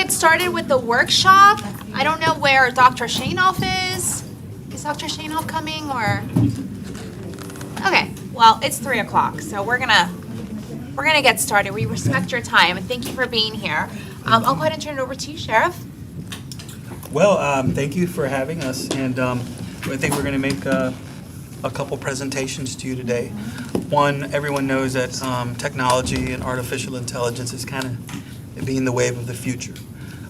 get started with the workshop. I don't know where Dr. Shanoff is. Is Dr. Shanoff coming or? Okay, well, it's 3 o'clock, so we're gonna get started. We respect your time, and thank you for being here. I'll go ahead and turn it over to you, Sheriff. Well, thank you for having us, and I think we're going to make a couple presentations to you today. One, everyone knows that technology and artificial intelligence is kind of being the wave of the future.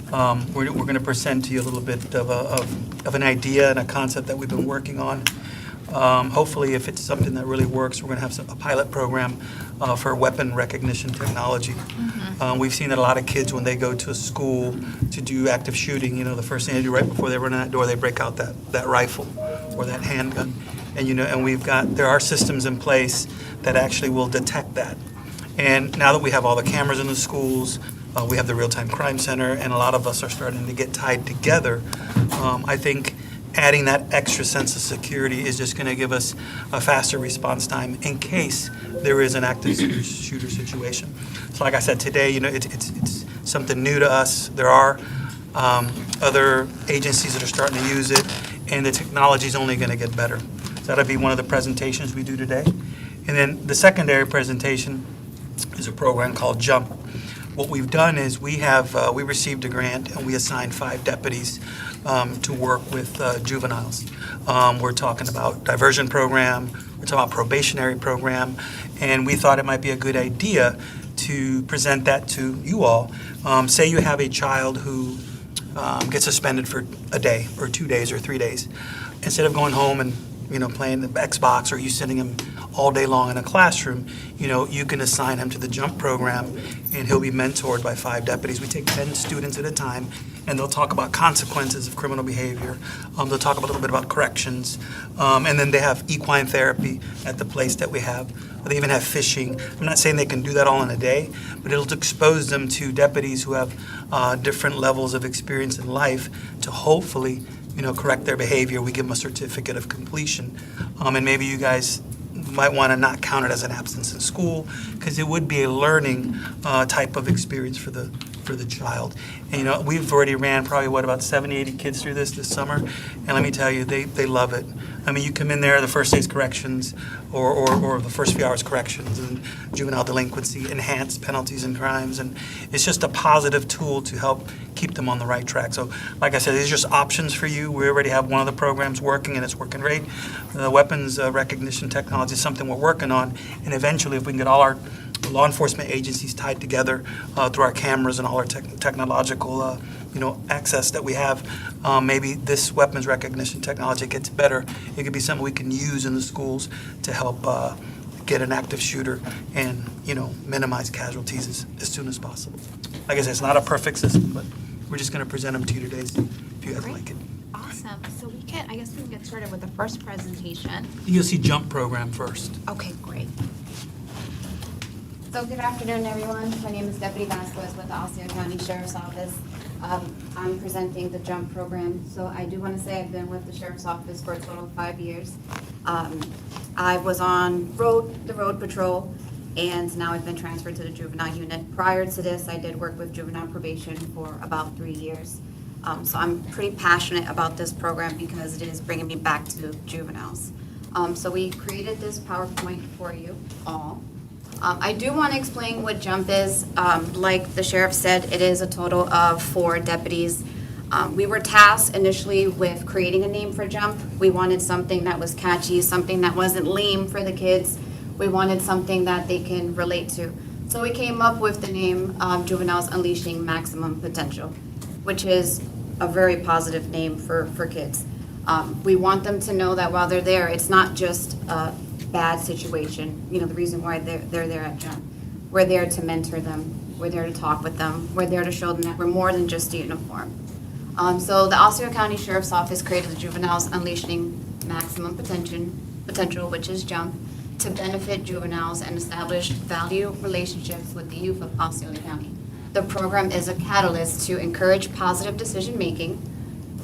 We're going to present to you a little bit of an idea and a concept that we've been working on. Hopefully, if it's something that really works, we're going to have a pilot program for weapon recognition technology. We've seen that a lot of kids, when they go to a school to do active shooting, the first thing they do right before they run in that door, they break out that rifle or that handgun. And there are systems in place that actually will detect that. And now that we have all the cameras in the schools, we have the real-time crime center, and a lot of us are starting to get tied together. I think adding that extra sense of security is just going to give us a faster response time in case there is an active shooter situation. So like I said, today, it's something new to us. There are other agencies that are starting to use it, and the technology is only going to get better. So that'll be one of the presentations we do today. And then the secondary presentation is a program called JUMP. What we've done is we received a grant and we assigned 5 deputies to work with juveniles. We're talking about diversion program, we're talking about probationary program, and we thought it might be a good idea to present that to you all. Say you have a child who gets suspended for a day or 2 days or 3 days. Instead of going home and playing the Xbox, or you sending him all day long in a classroom, you can assign him to the JUMP program, and he'll be mentored by 5 deputies. We take 10 students at a time, and they'll talk about consequences of criminal behavior. They'll talk a little bit about corrections, and then they have equine therapy at the place that we have. They even have fishing. I'm not saying they can do that all in a day, but it'll expose them to deputies who have different levels of experience in life to hopefully correct their behavior. We give them a certificate of completion. And maybe you guys might want to not count it as an absence in school, because it would be a learning type of experience for the child. And we've already ran probably about 70, 80 kids through this summer, and let me tell you, they love it. I mean, you come in there, the first day's corrections, or the first few hours corrections, and juvenile delinquency, enhanced penalties and crimes, and it's just a positive tool to help keep them on the right track. So, like I said, these are just options for you. We already have one of the programs working, and it's working great. The weapons recognition technology is something we're working on, and eventually, if we can get all our law enforcement agencies tied together through our cameras and all our technological access that we have, maybe this weapons recognition technology gets better. It could be something we can use in the schools to help get an active shooter and minimize casualties as soon as possible. Like I said, it's not a perfect system, but we're just going to present them to you today if you guys like it. Awesome. So I guess we can get started with the first presentation. You'll see JUMP program first. Okay, great. So good afternoon, everyone. My name is Deputy Vasquez with the Osceola County Sheriff's Office. I'm presenting the JUMP program. So I do want to say I've been with the Sheriff's Office for a total of 5 years. I was on the road patrol, and now I've been transferred to the juvenile unit. Prior to this, I did work with juvenile probation for about 3 years. So I'm pretty passionate about this program because it is bringing me back to juveniles. So we created this PowerPoint for you all. I do want to explain what JUMP is. Like the sheriff said, it is a total of 4 deputies. We were tasked initially with creating a name for JUMP. We wanted something that was catchy, something that wasn't lame for the kids. We wanted something that they can relate to. So we came up with the name Juveniles Unleashing Maximum Potential, which is a very positive name for kids. We want them to know that while they're there, it's not just a bad situation. The reason why they're there at JUMP. We're there to mentor them. We're there to talk with them. We're there to show them that we're more than just a uniform. So the Osceola County Sheriff's Office created the Juveniles Unleashing Maximum Potential, which is JUMP, to benefit juveniles and establish value relationships with the youth of Osceola County. The program is a catalyst to encourage positive decision-making,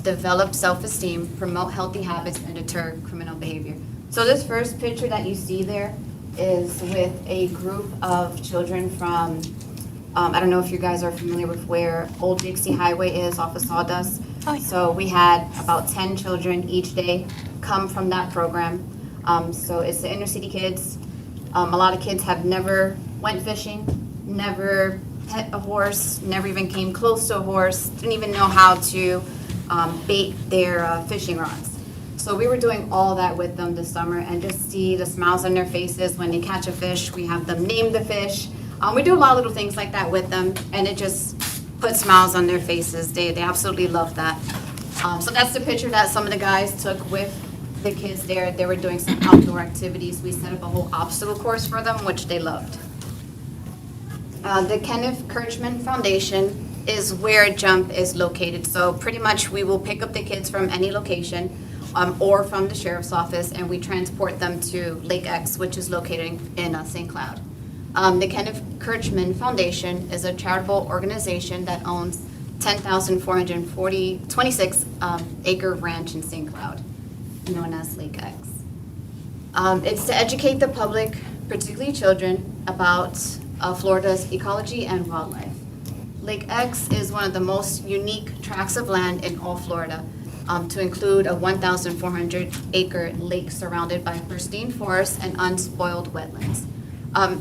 develop self-esteem, promote healthy habits, and deter criminal behavior. So this first picture that you see there is with a group of children from I don't know if you guys are familiar with where Old Dixie Highway is off of Sawdust. Oh, yeah. So we had about 10 children each day come from that program. So it's the inner city kids. A lot of kids have never went fishing, never pet a horse, never even came close to a horse, didn't even know how to bait their fishing rods. So we were doing all that with them this summer, and just see the smiles on their faces when they catch a fish. We have them name the fish. We do a lot of little things like that with them, and it just puts smiles on their faces. They absolutely love that. So that's the picture that some of the guys took with the kids there. They were doing some outdoor activities. We set up a whole obstacle course for them, which they loved. The Kenneth Kirchman Foundation is where JUMP is located. So pretty much we will pick up the kids from any location or from the sheriff's office, and we transport them to Lake X, which is located in St. Cloud. The Kenneth Kirchman Foundation is a charitable organization that owns 10,426 acre ranch in St. Cloud, known as Lake X. It's to educate the public, particularly children, about Florida's ecology and wildlife. Lake X is one of the most unique tracts of land in all Florida, to include a 1,400 acre lake surrounded by pristine forests and unspoiled wetlands.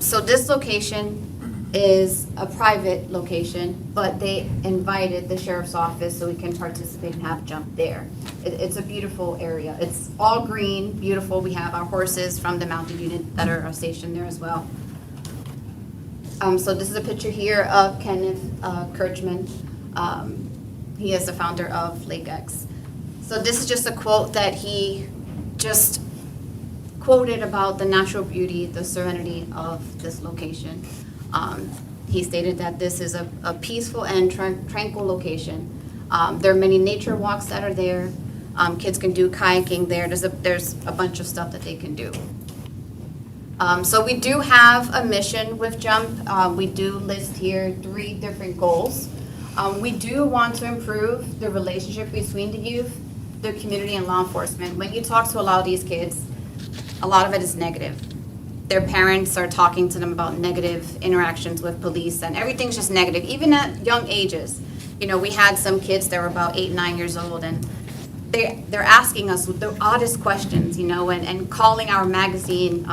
So this location is a private location, but they invited the sheriff's office so we can participate and have JUMP there. It's a beautiful area. It's all green, beautiful. We have our horses from the mounted unit that are stationed there as well. So this is a picture here of Kenneth Kirchman. He is the founder of Lake X. So this is just a quote that he just quoted about the natural beauty, the serenity of this location. He stated that this is a peaceful and tranquil location. There are many nature walks that are there. Kids can do kayaking there. There's a bunch of stuff that they can do. So we do have a mission with JUMP. We do list here 3 different goals. We do want to improve the relationship between the youth, the community, and law enforcement. When you talk to a lot of these kids, a lot of it is negative. Their parents are talking to them about negative interactions with police, and everything's just negative, even at young ages. You know, we had some kids that were about 8, 9 years old, and they're asking us the oddest questions, you know, and calling our magazine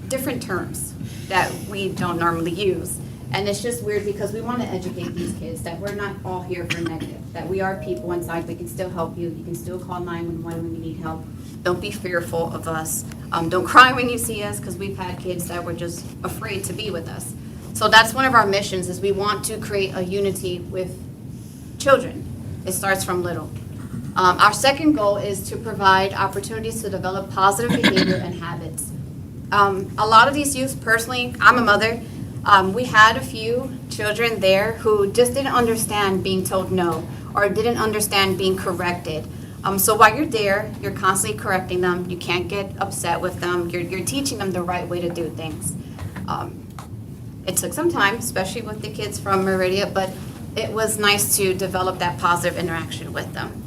different terms that we don't normally use. And it's just weird because we want to educate these kids that we're not all here for negative, that we are people inside. We can still help you. You can still call 911 when you need help. Don't be fearful of us. Don't cry when you see us, because we've had kids that were just afraid to be with us. So that's one of our missions, is we want to create a unity with children. It starts from little. Our second goal is to provide opportunities to develop positive behavior and habits. A lot of these youth, personally, I'm a mother. We had a few children there who just didn't understand being told no, or didn't understand being corrected. So while you're there, you're constantly correcting them. You can't get upset with them. You're teaching them the right way to do things. It took some time, especially with the kids from Meridia, but it was nice to develop that positive interaction with them.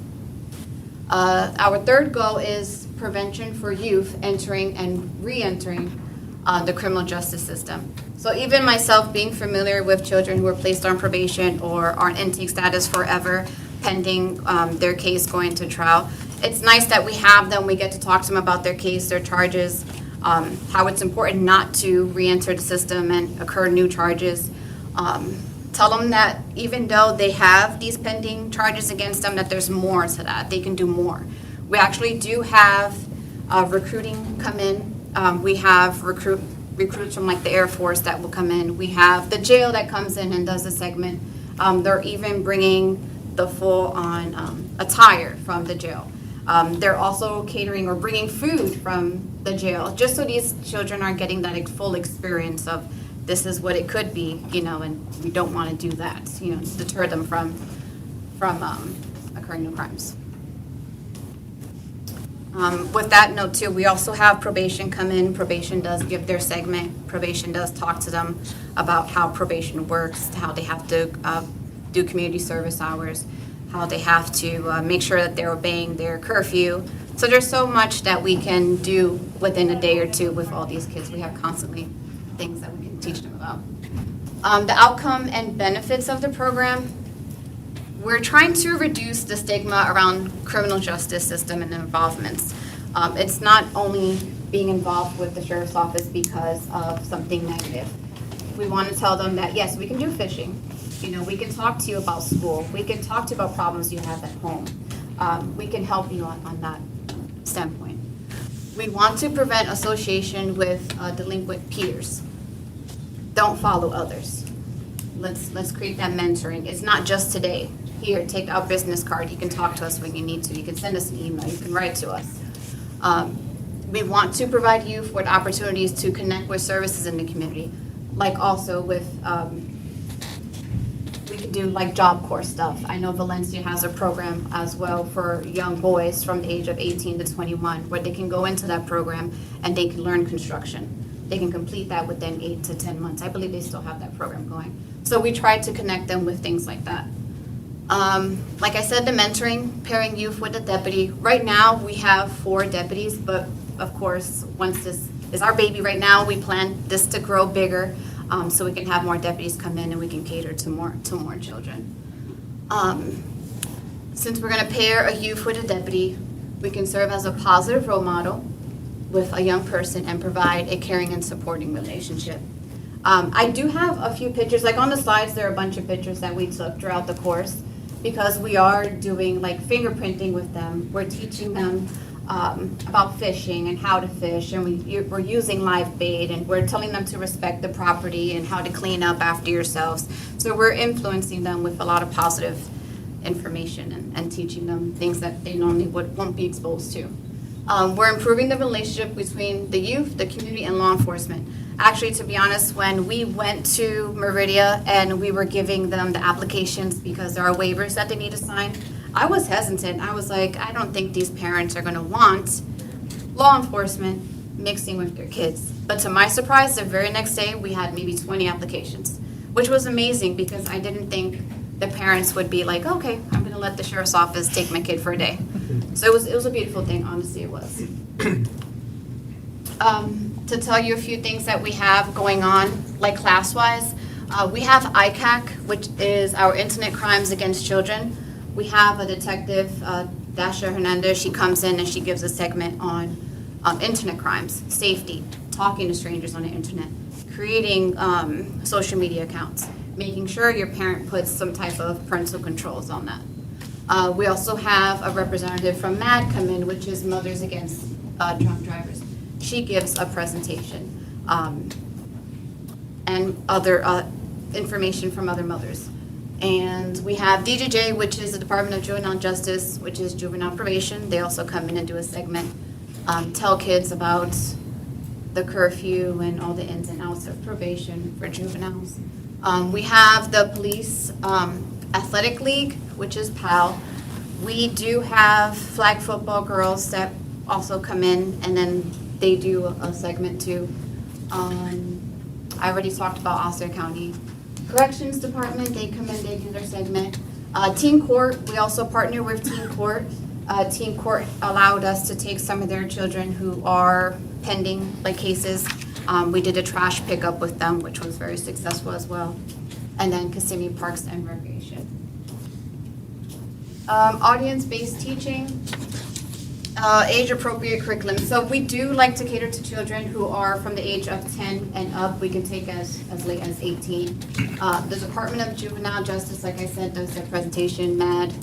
Our third goal is prevention for youth entering and re-entering the criminal justice system. So even myself, being familiar with children who are placed on probation or are on intake status forever, pending their case going to trial, it's nice that we have them. We get to talk to them about their case, their charges, how it's important not to re-enter the system and incur new charges. Tell them that even though they have these pending charges against them, that there's more to that. They can do more. We actually do have recruiting come in. We have recruits from like the Air Force that will come in. We have the jail that comes in and does a segment. They're even bringing the full-on attire from the jail. They're also catering or bringing food from the jail, just so these children are getting that full experience of this is what it could be, you know, and we don't want to do that, you know, to deter them from occurring new crimes. With that note too, we also have probation come in. Probation does give their segment. Probation does talk to them about how probation works, how they have to do community service hours, how they have to make sure that they're obeying their curfew. So there's so much that we can do within a day or two with all these kids. We have constantly things that we can teach them about. The outcome and benefits of the program, we're trying to reduce the stigma around criminal justice system and involvements. It's not only being involved with the sheriff's office because of something negative. We want to tell them that, yes, we can do fishing. You know, we can talk to you about school. We can talk to you about problems you have at home. We can help you on that standpoint. We want to prevent association with delinquent peers. Don't follow others. Let's create that mentoring. It's not just today. Here, take our business card. You can talk to us when you need to. You can send us an email. You can write to us. We want to provide youth with opportunities to connect with services in the community, like also with, we could do like Job Corps stuff. I know Valencia has a program as well for young boys from the age of 18 to 21, where they can go into that program and they can learn construction. They can complete that within 8 to 10 months. I believe they still have that program going. So we try to connect them with things like that. Like I said, the mentoring, pairing youth with a deputy. Right now, we have 4 deputies, but of course, once this is our baby right now, we plan this to grow bigger, so we can have more deputies come in and we can cater to more children. Since we're gonna pair a youth with a deputy, we can serve as a positive role model with a young person and provide a caring and supporting relationship. I do have a few pictures, like on the slides, there are a bunch of pictures that we took throughout the course, because we are doing like fingerprinting with them. We're teaching them about fishing and how to fish, and we're using live bait, and we're telling them to respect the property and how to clean up after yourselves. So we're influencing them with a lot of positive information and teaching them things that they normally won't be exposed to. We're improving the relationship between the youth, the community, and law enforcement. Actually, to be honest, when we went to Meridia and we were giving them the applications because there are waivers that they need to sign, I was hesitant. I was like, I don't think these parents are going to want law enforcement mixing with their kids. But to my surprise, the very next day, we had maybe 20 applications, which was amazing because I didn't think the parents would be like, okay, I'm going to let the sheriff's office take my kid for a day. So it was a beautiful thing, honestly it was. To tell you a few things that we have going on, like class-wise, we have ICAC, which is our Internet Crimes Against Children. We have a detective, Dasha Hernandez. She comes in and she gives a segment on internet crimes, safety, talking to strangers on the internet, creating social media accounts, making sure your parent puts some type of parental controls on that. We also have a representative from MAD come in, which is Mothers Against Drunk Drivers. She gives a presentation and other information from other mothers. And we have DJJ, which is the Department of Juvenile Justice, which is juvenile probation. They also come in and do a segment, tell kids about the curfew and all the ins and outs of probation for juveniles. We have the Police Athletic League, which is PAL. We do have flag football girls that also come in, and then they do a segment too. I already talked about Osceola County Corrections Department. They come in, they do their segment. Teen Court, we also partner with Teen Court. Teen Court allowed us to take some of their children who are pending like cases. We did a trash pickup with them, which was very successful as well. And then Kissimmee Parks and Recreation. Audience-based teaching. Age-appropriate curriculum. So we do like to cater to children who are from the age of 10 and up. We can take as late as 18. The Department of Juvenile Justice, like I said, does their presentation, MAD.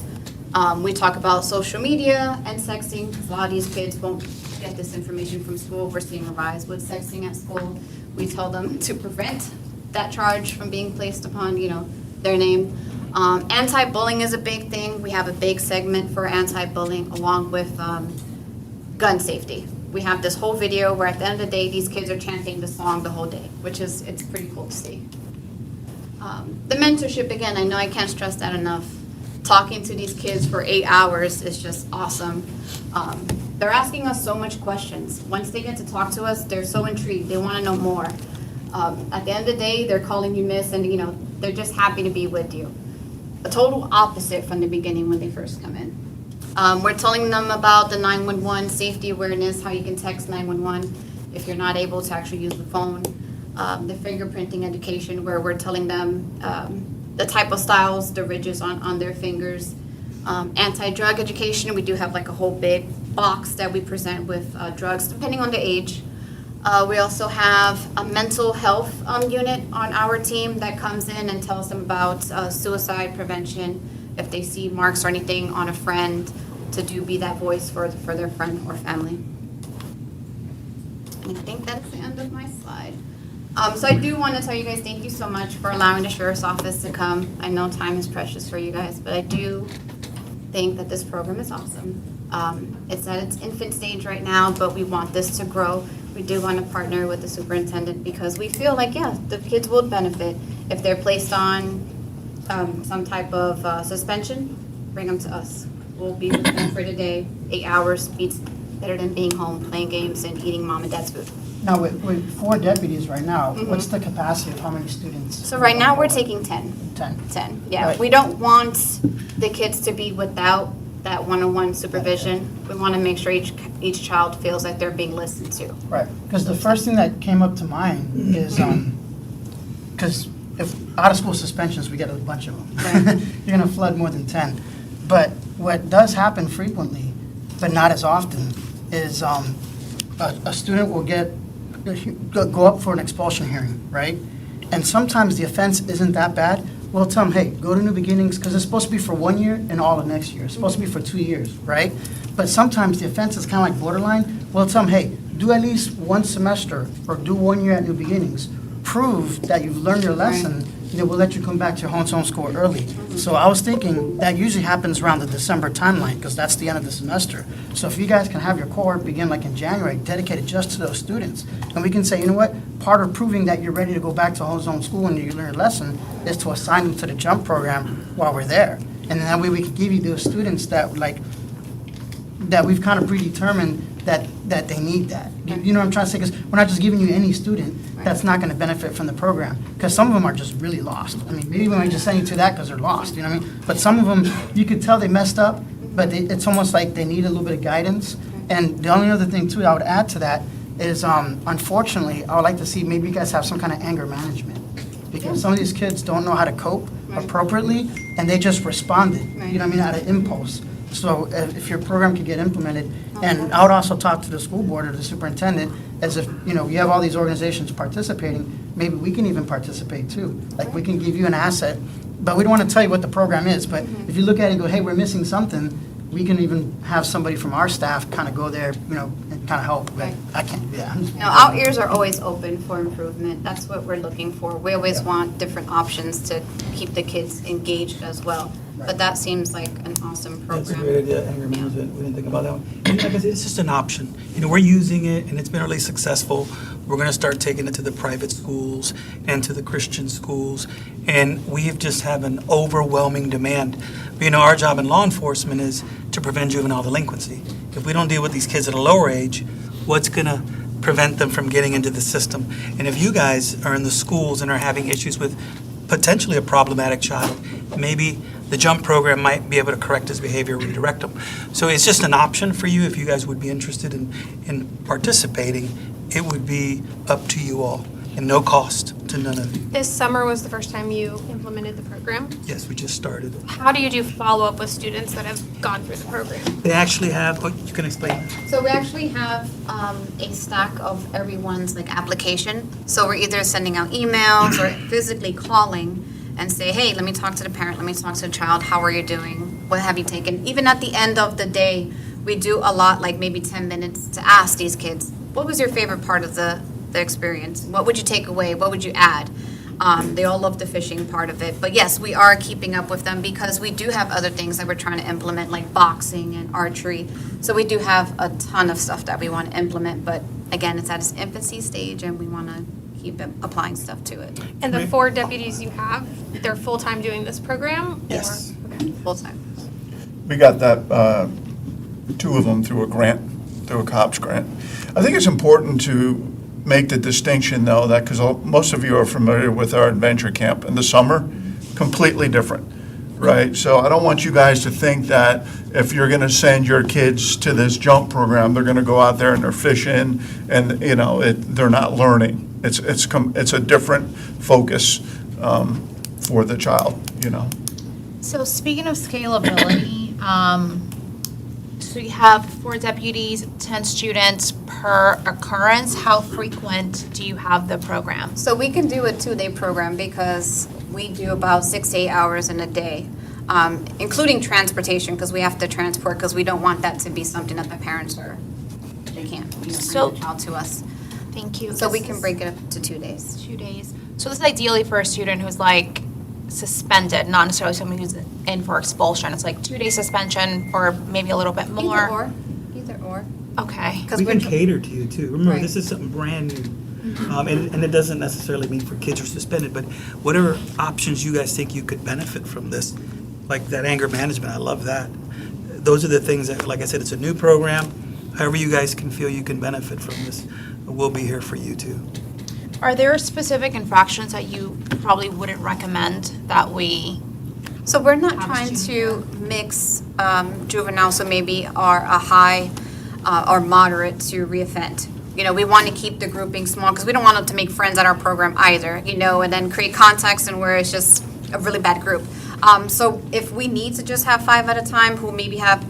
We talk about social media and sexting, because a lot of these kids won't get this information from school. We're seeing a rise with sexting at school. We tell them to prevent that charge from being placed upon, their name. Anti-bullying is a big thing. We have a big segment for anti-bullying along with gun safety. We have this whole video where at the end of the day, these kids are chanting the song the whole day, it's pretty cool to see. The mentorship, again, I know I can't stress that enough. Talking to these kids for 8 hours is just awesome. They're asking us so much questions. Once they get to talk to us, they're so intrigued. They want to know more. At the end of the day, they're calling you miss, and they're just happy to be with you. A total opposite from the beginning when they first come in. We're telling them about the 911 safety awareness, how you can text 911 if you're not able to actually use the phone. the fingerprinting education where we're telling them the type of styles, the ridges on their fingers. Anti-drug education, we do have like a whole big box that we present with drugs depending on the age. We also have a mental health unit on our team that comes in and tells them about suicide prevention, if they see marks or anything on a friend, to be that voice for their friend or family. I think that's the end of my slide. So I do want to tell you guys thank you so much for allowing the Sheriff's Office to come. I know time is precious for you guys, but I do think that this program is awesome. It's at its infant stage right now, but we want this to grow. We do want to partner with the superintendent because we feel like, yeah, the kids will benefit if they're placed on some type of suspension. Bring them to us. We'll be with them for the day. 8 hours beats better than being home playing games and eating mom and dad's food. Now, with 4 deputies right now, what's the capacity of how many students? So right now, we're taking 10. 10. Yeah. Right. We don't want the kids to be without that one-on-one supervision. We want to make sure each child feels like they're being listened to. Right, because the first thing that came up to mind is, because if out-of-school suspensions, we get a bunch of them. Right. You're going to flood more than 10. But what does happen frequently, but not as often, is a student will go up for an expulsion hearing, right? And sometimes the offense isn't that bad. We'll tell them, hey, go to New Beginnings, because it's supposed to be for 1 year and all of next year. It's supposed to be for 2 years, right? But sometimes the offense is kind of like borderline. We'll tell them, hey, do at least 1 semester or do 1 year at New Beginnings. Prove that you've learned your lesson, then we'll let you come back to your home school early. So I was thinking that usually happens around the December timeline, because that's the end of the semester. So if you guys can have your cohort begin like in January, dedicated just to those students, and we can say, you know what, part of proving that you're ready to go back to home zone school and you learn your lesson is to assign them to the jump program while we're there. And then that way we can give you those students that that we've kind of predetermined that they need that. You know what I'm trying to say? Because we're not just giving you any student that's not going to benefit from the program. Because some of them are just really lost. I mean, maybe we might just send you to that because they're lost, you know what I mean? But some of them, you could tell they messed up, but it's almost like they need a little bit of guidance. And the only other thing, too, I would add to that is, unfortunately, I would like to see maybe you guys have some kind of anger management. Because some of these kids don't know how to cope appropriately, and they just responded, you know what I mean, out of impulse. So if your program could get implemented, and I would also talk to the school board or the superintendent, as if, you know, you have all these organizations participating, maybe we can even participate too. Like, we can give you an asset, but we don't want to tell you what the program is, but if you look at it and go, hey, we're missing something, we can even have somebody from our staff kind of go there, you know, and kind of help. But Right. I can't do that. No, our ears are always open for improvement. That's what we're looking for. We always want different options to keep the kids engaged as well. But that seems like an awesome program. That's a great idea, anger management. We didn't think about that one. And like I said, it's just an option. You know, we're using it, and it's been really successful. We're going to start taking it to the private schools and to the Christian schools, and we just have an overwhelming demand. But, you know, our job in law enforcement is to prevent juvenile delinquency. If we don't deal with these kids at a lower age, what's going to prevent them from getting into the system? And if you guys are in the schools and are having issues with potentially a problematic child, maybe the JUMP program might be able to correct his behavior, redirect him. So it's just an option for you if you guys would be interested in participating. It would be up to you all, and no cost to none of you. This summer was the first time you implemented the program. Yes, we just started. How do you do follow-up with students that have gone through the program? They actually have, you can explain. So we actually have a stack of everyone's like application. So we're either sending out emails or physically calling and say, hey, let me talk to the parent, let me talk to the child, how are you doing? What have you taken? Even at the end of the day, we do a lot, like maybe 10 minutes to ask these kids, what was your favorite part of the experience? What would you take away? What would you add? They all love the fishing part of it. But yes, we are keeping up with them because we do have other things that we're trying to implement, like boxing and archery. So we do have a ton of stuff that we want to implement. But again, it's at its infancy stage, and we want to keep applying stuff to it And the 4 deputies you have, they're full-time doing this program? Yes. full time. We got that, 2 of them through a grant, through a COPS grant. I think it's important to make the distinction, though, that, because most of you are familiar with our adventure camp in the summer, completely different, right? So I don't want you guys to think that if you're going to send your kids to this JUMP program, they're going to go out there and they're fishing and, you know, they're not learning. It's a different focus for the child, you know. So speaking of scalability, so you have 4 deputies, 10 students per occurrence. How frequent do you have the program? So we can do a 2-day program because we do about 6 to 8 hours in a day, including transportation, because we have to transport, because we don't want that to be something that the parents they can't, bring So- the child to us. Thank you. So we This can is break it up to 2 days. 2 days. So this is ideally for a student who's like suspended, not necessarily someone who's in for expulsion. It's like 2-day suspension or maybe a little bit more. Either or. Okay. We can cater to you too. Remember, Right. this is something brand new. And it doesn't necessarily mean for kids who are suspended, but whatever options you guys think you could benefit from this, like that anger management, I love that. Those are the things that, like I said, it's a new program. However you guys can feel you can benefit from this, we'll be here for you too. Are there specific infractions that you probably wouldn't recommend that we? So we're not Have trying student to mix juvenile, so maybe are a high or moderate to reoffend. You know, we want to keep the grouping small because we don't want them to make friends at our program either, you know, and then create context and where it's just a really bad group. So if we need to just have 5 at a time who maybe have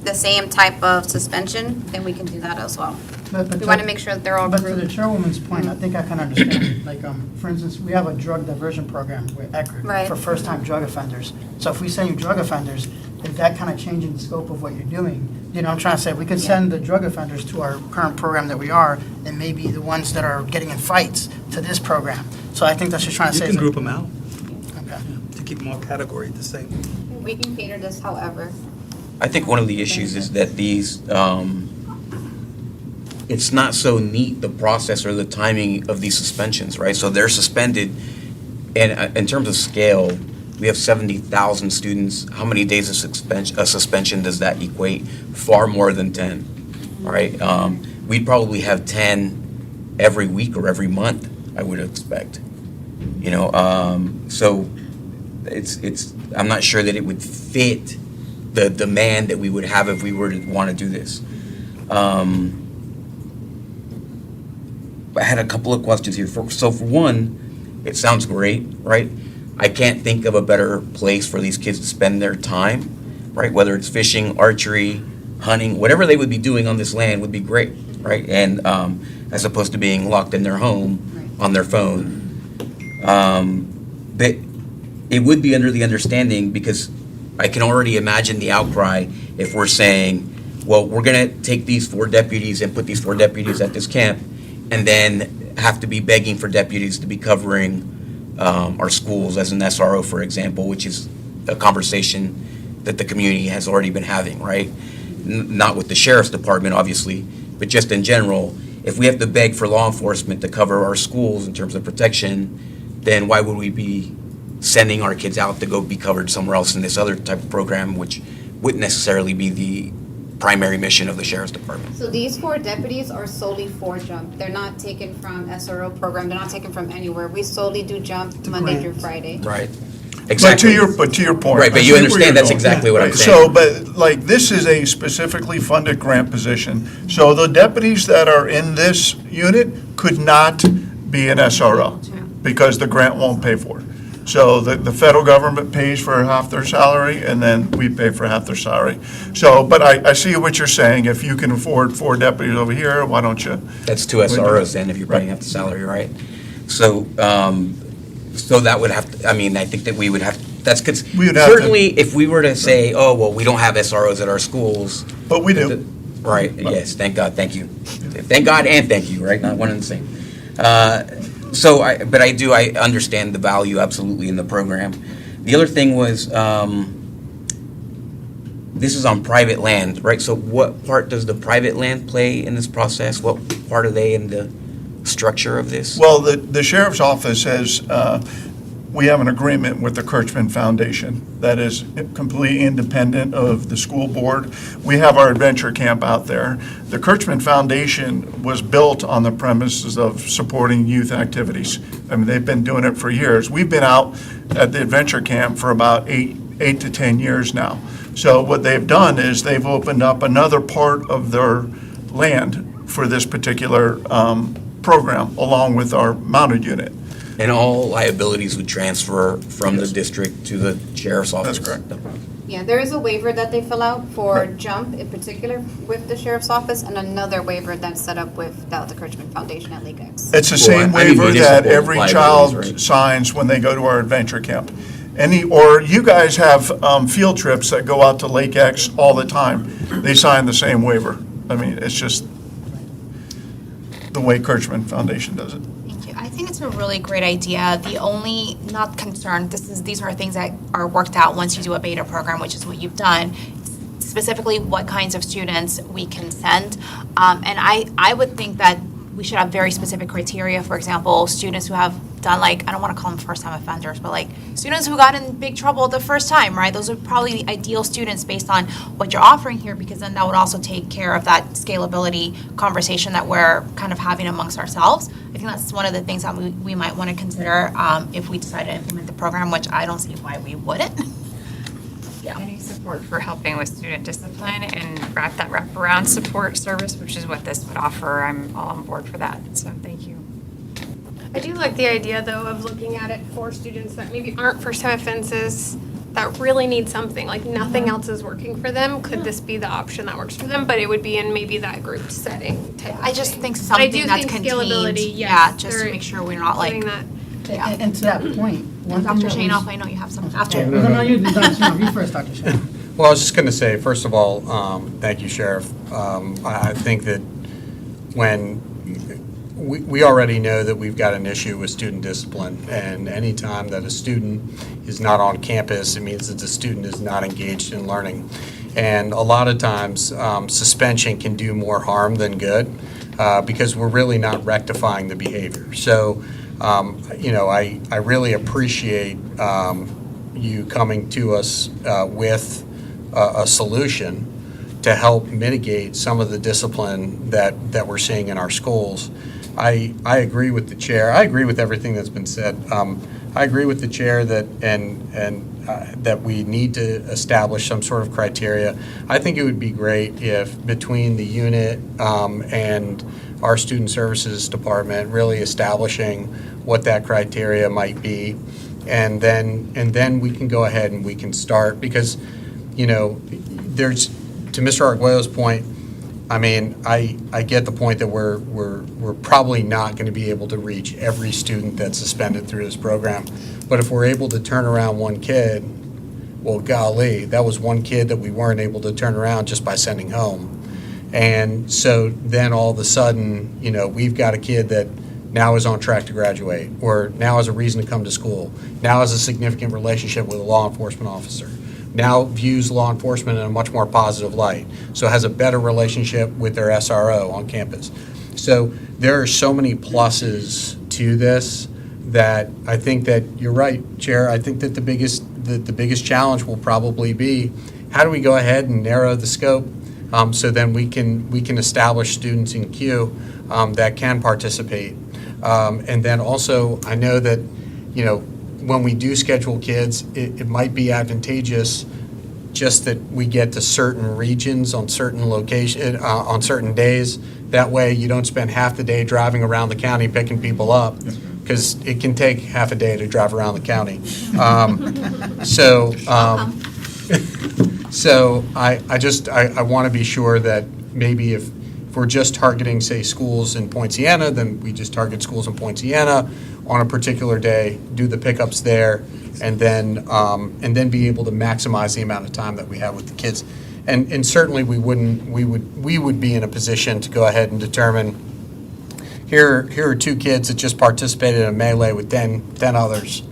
the same type of suspension, then we can do that as well. We want to make sure that they're all But to the grouped. chairwoman's point, I think I can understand, like, for instance, we have a drug diversion program with ECRIT Right. for first-time drug offenders. So if we send you drug offenders, is that kind of changing the scope of what you're doing? You know what I'm trying to say? We could send the drug offenders to our current program that we are, and maybe the ones that are getting in fights to this program. So I think that's just trying to You say. can group them out Okay. to keep them all categorized the same. We can cater this however. I think one of the issues is that these, it's not so neat, the process or the timing of these suspensions, right? So they're suspended, and in terms of scale, we have 70,000 students. How many days of suspension does that equate? Far more than 10, right? We'd probably have 10 every week or every month, I would expect. You know, so I'm not sure that it would fit the demand that we would have if we were to want to do this. I had a couple of questions here. So for one, it sounds great, right? I can't think of a better place for these kids to spend their time, right? Whether it's fishing, archery, hunting, whatever they would be doing on this land would be great, right? And as opposed to being locked in their home on their phone. But it would be under the understanding, because I can already imagine the outcry if we're saying, well, we're going to take these 4 deputies and put these 4 deputies at this camp, and then have to be begging for deputies to be covering our schools as an SRO, for example, which is a conversation that the community has already been having, right? Not with the sheriff's department, obviously, but just in general. If we have to beg for law enforcement to cover our schools in terms of protection, then why would we be sending our kids out to go be covered somewhere else in this other type of program, which wouldn't necessarily be the primary mission of the sheriff's department? So these 4 deputies are solely for jump. They're not taken from SRO program. They're not taken from anywhere. We solely do jump Monday through Friday. Right. But Exactly. to your point. Right, but I you see where understand you're that's going. exactly what I'm Right, saying. So, but like, this is a specifically funded grant position. So the deputies that are in this unit could not be an SRO because the grant won't pay for it. So the federal government pays for half their salary, and then we pay for half their salary. So, but I see what you're saying. If you can afford 4 deputies over here, why don't you? That's 2 SROs then, if you're paying up the salary, right? So, so that would have to, I mean, I think that we would have, that's, We would have to- certainly, if we were to say, oh, well, we don't have SROs at our schools. But we do. Right, yes, thank God, thank you. Thank God and thank you, right? Not one and the same. But I understand the value absolutely in the program. The other thing was, this is on private land, right? So what part does the private land play in this process? What part are they in the structure of this? Well, the sheriff's office has, we have an agreement with the Kirchman Foundation that is completely independent of the school board. We have our adventure camp out there. The Kirchman Foundation was built on the premises of supporting youth activities. I mean, they've been doing it for years. We've been out at the adventure camp for about 8 to 10 years now. So what they've done is they've opened up another part of their land for this particular program along with our mounted unit. And all liabilities would transfer from the district to the sheriff's office. That's correct. Yeah, there is a waiver that they fill out for Right. JUMP in particular with the sheriff's office, and another waiver that's set up with the Kirchman Foundation at Lake X. It's the Well, same I mean waiver that municipal every liabilities, child right? signs when they go to our adventure camp. Or you guys have field trips that go out to Lake X all the time. They sign the same waiver. I mean, it's just the way Kirchman Foundation does it. Thank you. I think it's a really great idea. The only, not concerned, these are things that are worked out once you do a beta program, which is what you've done, specifically what kinds of students we can send. And I would think that we should have very specific criteria. For example, students who have done, like, I don't want to call them first-time offenders, but like students who got in big trouble the first time, right? Those are probably the ideal students based on what you're offering here, because then that would also take care of that scalability conversation that we're kind of having amongst ourselves. I think that's one of the things that we might want to consider if we decide to implement the program, which I don't see why we wouldn't. Any support for helping with student discipline and that wraparound support service, which is what this would offer, I'm all on board for that, so thank you. I do like the idea, though, of looking at it for students that maybe aren't first-time offenses, that really need something, like nothing else is working for them. Could this be the option that works for them? But it would be in maybe that group setting type of I just thing. think But I something do that's think contained. scalability, yes, Yeah, just to they're make sure we're not like, doing that. yeah. And to that point, one thing Dr. that Shanoff, was- I know you have some after. No, you, Dr. Shanoff, you first, Dr. Shanoff. Well, I was just going to say, first of all, thank you, Sheriff. I think that when, we already know that we've got an issue with student discipline, and anytime that a student is not on campus, it means that the student is not engaged in learning. And a lot of times, suspension can do more harm than good, because we're really not rectifying the behavior. So, I really appreciate you coming to us with a solution to help mitigate some of the discipline that we're seeing in our schools. I agree with the chair. I agree with everything that's been said. I agree with the chair that that we need to establish some sort of criteria. I think it would be great if between the unit and our student services department, really establishing what that criteria might be, and then we can go ahead and we can start, because there's, to Mr. Arguello's point, I mean, I get the point that we're probably not going to be able to reach every student that's suspended through this program. But if we're able to turn around one kid, well, golly, that was one kid that we weren't able to turn around just by sending home. And so then all of a sudden, we've got a kid that now is on track to graduate, or now has a reason to come to school, now has a significant relationship with a law enforcement officer, now views law enforcement in a much more positive light, so has a better relationship with their SRO on campus. So there are so many pluses to this that I think that you're right, Chair. I think that the biggest challenge will probably be, how do we go ahead and narrow the scope so then we can establish students in queue that can participate. And then also, I know that when we do schedule kids, it might be advantageous just that we get to certain regions on certain on certain days. That way you don't spend half the day driving around the county picking people up, because it can take half a day to drive around the county. So I want to be sure that maybe if we're just targeting, say, schools in Poinciana, then we just target schools in Poinciana on a particular day, do the pickups there, and then be able to maximize the amount of time that we have with the kids. And certainly we would be in a position to go ahead and determine, here are two kids that just participated in a melee with 10 others.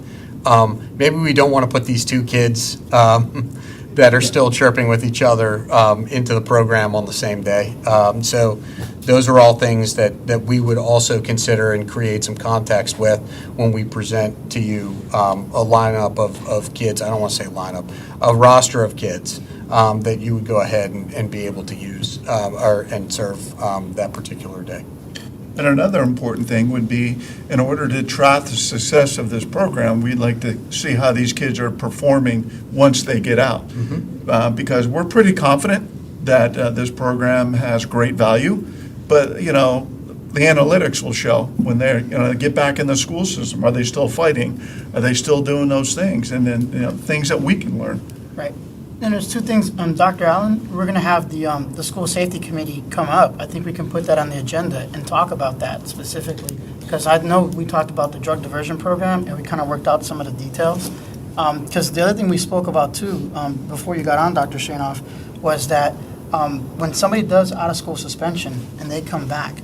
Maybe we don't want to put these two kids that are still chirping with each other into the program on the same day. So those are all things that we would also consider and create some context with when we present to you a lineup of kids. I don't want to say lineup, a roster of kids that you would go ahead and be able to use and serve that particular day. And another important thing would be, in order to track the success of this program, we'd like to see how these kids are performing once they get out. Because we're pretty confident that this program has great value, but, the analytics will show when they're, they get back in the school system. Are they still fighting? Are they still doing those things? And then, things that we can learn. Right. And there's two things, Dr. Allen, we're gonna have the school safety committee come up. I think we can put that on the agenda and talk about that specifically. Because I know we talked about the drug diversion program and we kind of worked out some of the details. Because the other thing we spoke about too, before you got on, Dr. Shanoff, was that when somebody does out-of-school suspension and they come back,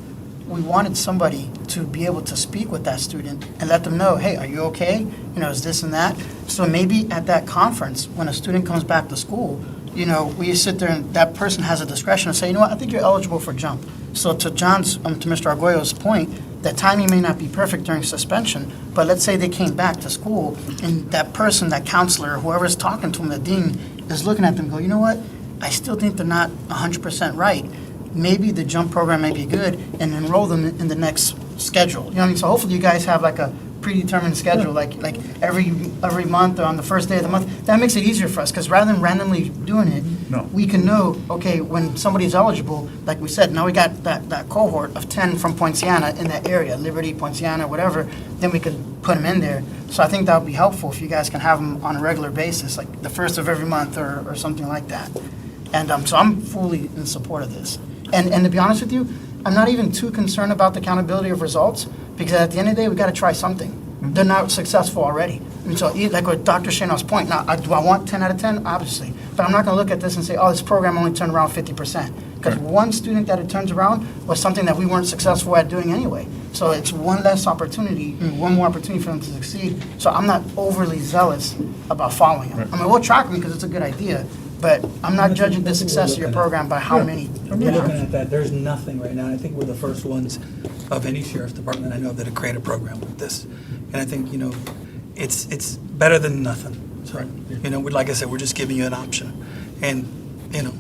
we wanted somebody to be able to speak with that student and let them know, hey, are you okay? Is this and that? So maybe at that conference, when a student comes back to school, we sit there and that person has a discretion to say, you know what, I think you're eligible for jump. So to John's, to Mr. Argoyo's point, that timing may not be perfect during suspension, but let's say they came back to school and that person, that counselor, whoever's talking to them, the dean, is looking at them and go, you know what, I still think they're not 100% right. Maybe the jump program may be good and enroll them in the next schedule. You know what I mean? So hopefully you guys have like a predetermined schedule, like every month or on the first day of the month. That makes it easier for us because rather than randomly doing it, No. we can know, okay, when somebody's eligible, like we said, now we got that cohort of 10 from Poinciana in that area, Liberty, Poinciana, whatever, then we could put them in there. So I think that would be helpful if you guys can have them on a regular basis, like the first of every month or something like that. And so I'm fully in support of this. And to be honest with you, I'm not even too concerned about the accountability of results because at the end of the day, we got to try something. They're not successful already. And so, like with Dr. Shanoff's point, now, do I want 10 out of 10? Obviously. But I'm not going to look at this and say, oh, this program only turned around 50%. Because one student that it turns around was something that we weren't successful at doing anyway. So it's one less opportunity, one more opportunity for them to succeed. So I'm not overly zealous about following it. I mean, we'll track them because it's a good idea. But I'm not judging the success of your program by how many. I'm looking at that, there's nothing right now. I think we're the first ones of any sheriff's department I know that have created a program like this. And I think, it's better than nothing. So, like I said, we're just giving you an option. And,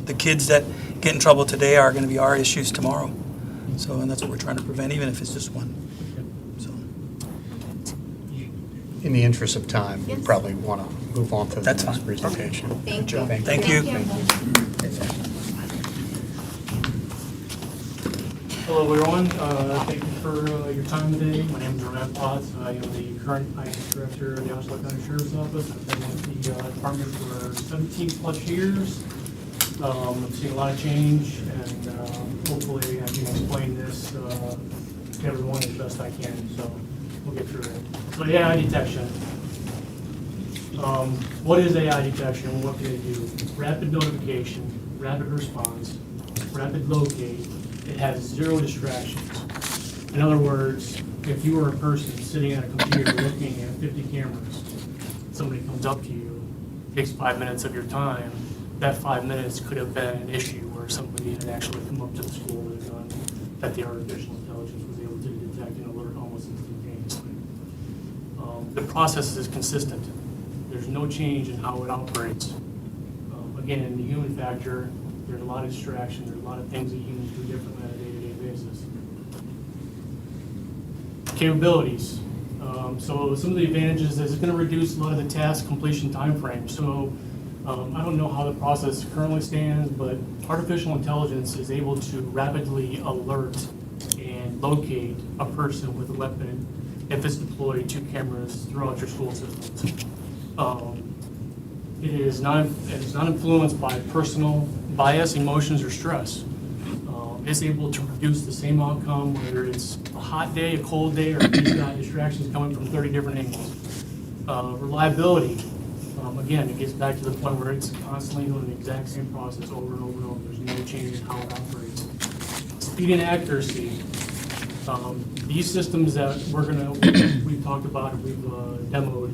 the kids that get in trouble today are going to be our issues tomorrow. So, and that's what we're trying to prevent, even if it's just one. So, In the interest of time, we probably want to move on to the That's next fine. presentation. Thank you. Thank you. Hello, everyone. Thank you for your time today. My name is Romain Potts. I am the current IS Director of the Osceola County Sheriff's Office. I've been with the department for 17-plus years. I've seen a lot of change, and hopefully I can explain this to everyone as best I can, so we'll get through it. So AI detection. What is AI detection and what can it do? Rapid notification, rapid response, rapid locate. It has zero distractions. In other words, if you were a person sitting at a computer looking at 50 cameras, somebody comes up to you, takes 5 minutes of your time, that 5 minutes could have been an issue where somebody had actually come up to the school with a gun that the artificial intelligence was able to detect and alert almost instantaneously. The process is consistent. There's no change in how it operates. Again, in the human factor, there's a lot of distraction, there's a lot of things that humans do differently on a day-to-day basis. Capabilities. So some of the advantages is it's going to reduce a lot of the task completion timeframe. So I don't know how the process currently stands, but artificial intelligence is able to rapidly alert and locate a person with a weapon if it's deployed to cameras throughout your school systems. It is not influenced by personal bias, emotions, or stress. It's able to produce the same outcome, whether it's a hot day, a cold day, or if you've got distractions coming from 30 different angles. Reliability, again, it gets back to the point where it's constantly doing the exact same process over and over and over. There's no change in how it operates. Speed and accuracy. These systems that we've talked about and we've demoed,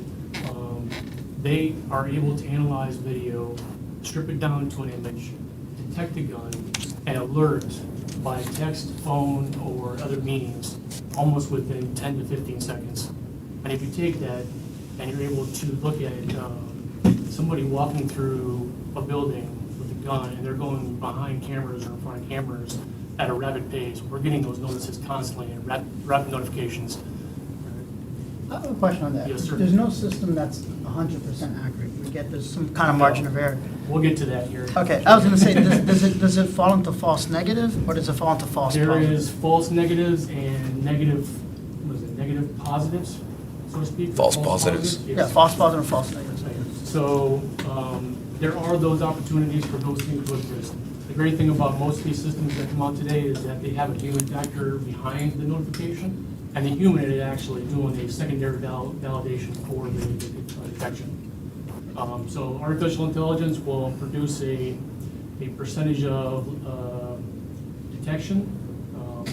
they are able to analyze video, strip it down to an image, detect a gun, and alert by text, phone, or other means almost within 10 to 15 seconds. And if you take that and you're able to look at somebody walking through a building with a gun and they're going behind cameras or in front of cameras at a rapid pace, we're getting those notices constantly and rapid notifications. I have a question on that. Yes, sir. There's no system that's 100% accurate. to get there's some kind of margin of error. We'll get to that here. Okay, I was gonna say, does it fall into false negative, or does it fall into false There positive? is false negatives and negative, what is it, negative positives, so to speak? False positives. Yeah, false positive and false negatives. So there are those opportunities for those things to exist. The great thing about most of these systems that come out today is that they have a human factor behind the notification, and the human is actually doing a secondary validation for the detection. So artificial intelligence will produce a percentage of detection,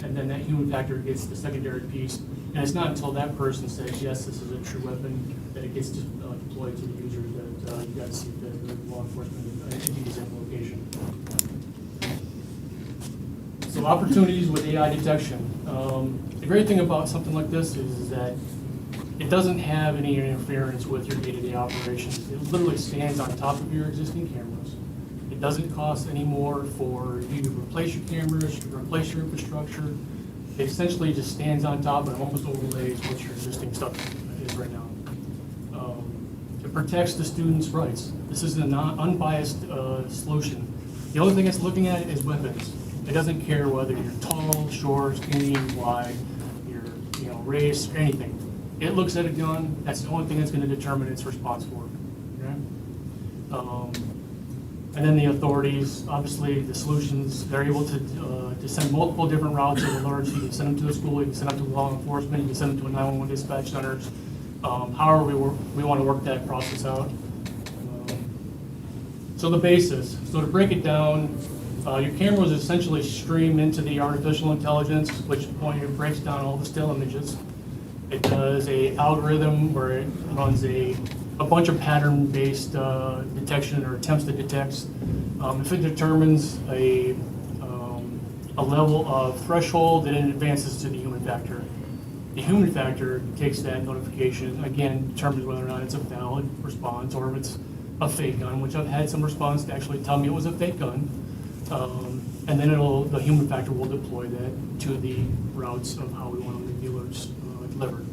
and then that human factor gets the secondary piece. And it's not until that person says, yes, this is a true weapon, that it gets deployed to the users that you guys see the law enforcement entities in location. So opportunities with AI detection. The great thing about something like this is that it doesn't have any interference with your day-to-day operations. It literally stands on top of your existing cameras. It doesn't cost any more for you to replace your cameras, to replace your infrastructure. It essentially just stands on top and almost overlays what your existing stuff is right now. It protects the students' rights. This is an unbiased solution. The only thing it's looking at is weapons. It doesn't care whether you're tall, short, skinny, wide, your race, or anything. It looks at a gun, that's the only thing that's gonna determine its response for it, okay? And then the authorities, obviously, the solutions, they're able to send multiple different routes of alerts. You can send them to the school, you can send them to law enforcement, you can send them to a 911 dispatch centers. However we wanna work that process out. So the basis, so to break it down, your cameras essentially stream into the artificial intelligence, which point it breaks down all the still images. It does a algorithm where it runs a bunch of pattern-based detection or attempts to detect. If it determines a level of threshold, then it advances to the human factor. The human factor takes that notification, again, determines whether or not it's a valid response or if it's a fake gun, which I've had some response to actually tell me it was a fake gun. And then the human factor will deploy that to the routes of how we want to make the alerts delivered.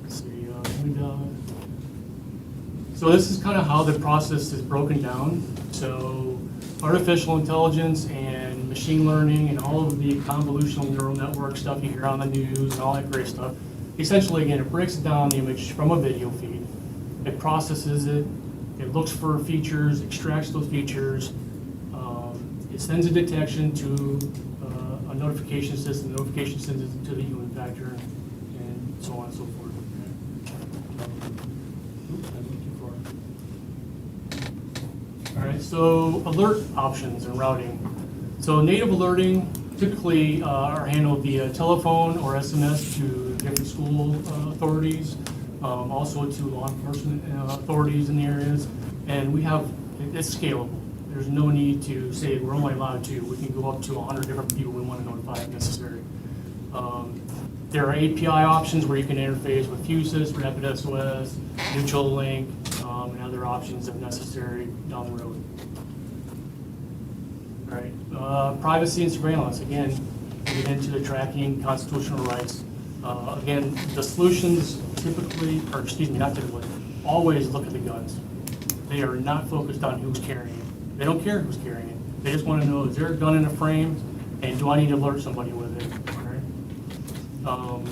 Let's see, so this is kind of how the process is broken down. So artificial intelligence and machine learning and all of the convolutional neural network stuff you hear on the news and all that great stuff. Essentially, again, it breaks down the image from a video feed. It processes it. It looks for features, extracts those features. It sends a detection to a notification system. The notification sends it to the human factor, and so on and so forth. Oops, I went too far. All right, so alert options and routing. So native alerting typically are handled via telephone or SMS to different school authorities. Also to law enforcement authorities in the areas, and it's scalable. There's no need to say we're only allowed to. We can go up to 100 different people we want to notify if necessary. There are API options where you can interface with Fusus, Rapid SOS, Neutral Link, and other options if necessary down the road. All right, privacy and surveillance. Again, we get into the tracking, constitutional rights. Again, the solutions always look at the guns. They are not focused on who's carrying it. They don't care who's carrying it. They just want to know, is there a gun in a frame, and do I need to alert somebody with it? All right?